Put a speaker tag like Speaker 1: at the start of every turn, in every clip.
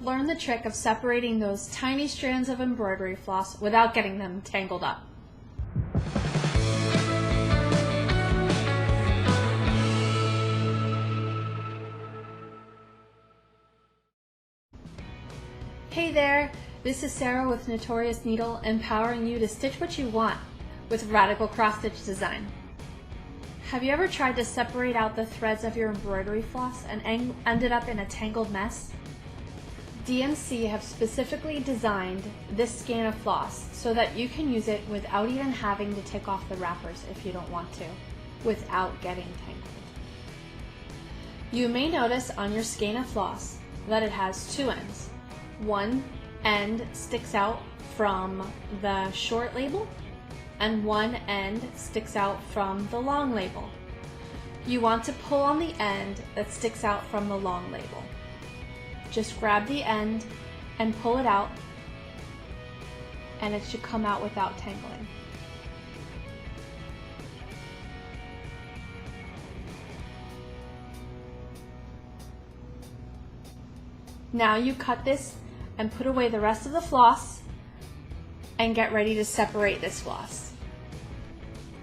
Speaker 1: learn the trick of separating those tiny strands of embroidery floss without getting them tangled up. Hey there, this is Sarah with Notorious Needle, empowering you to stitch what you want with radical cross-stitch design. Have you ever tried to separate out the threads of your embroidery floss and ended up in a tangled mess? DMC have specifically designed this skein of floss so that you can use it without even having to take off the wrappers if you don't want to, without getting tangled. You may notice on your skein of floss that it has two ends. One end sticks out from the short label and one end sticks out from the long label. You want to pull on the end that sticks out from the long label. Just grab the end and pull it out, and it should come out without tangling. Now you cut this and put away the rest of the floss and get ready to separate this floss.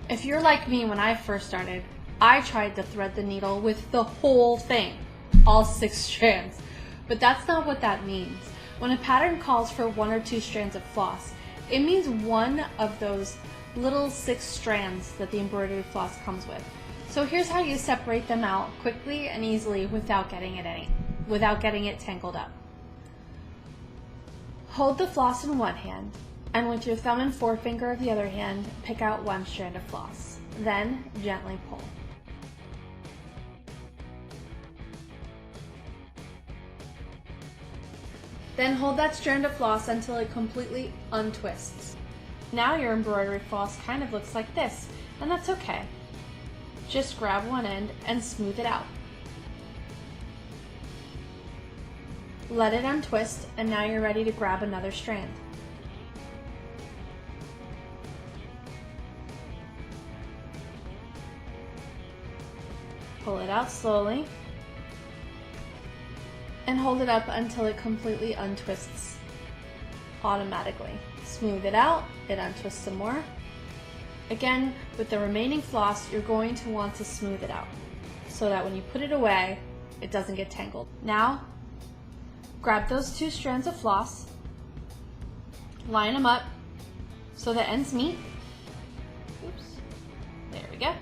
Speaker 1: If you're like me when I first started, I tried to thread the needle with the whole thing, all 6 strands. But that's not what that means. When a pattern calls for 1 or 2 strands of floss, it means one of those little 6 strands that the embroidery floss comes with. So here's how you separate them out quickly and easily without getting it tangled up. Hold the floss in one hand, and with your thumb and forefinger of the other hand, pick out 1 strand of floss. Then gently pull. Then hold that strand of floss until it completely untwists. Now your embroidery floss kind of looks like this, and that's okay. Just grab one end and smooth it out. Let it untwist, and now you're ready to grab another strand. Pull it out slowly and hold it up until it completely untwists automatically. Smooth it out, it untwists some more. Again, with the remaining floss, you're going to want to smooth it out so that when you put it away, it doesn't get tangled. Now, grab those 2 strands of floss, line them up so the ends meet. Oops, there we go.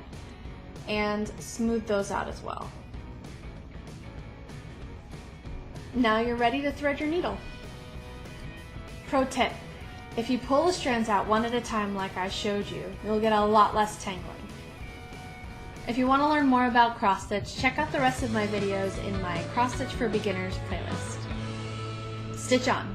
Speaker 1: And smooth those out as well. Now you're ready to thread your needle. Pro tip, if you pull the strands out one at a time like I showed you, you'll get a lot less tangling. If you want to learn more about cross stitch, check out the rest of my videos in my Cross Stitch for Beginners playlist. Stitch on!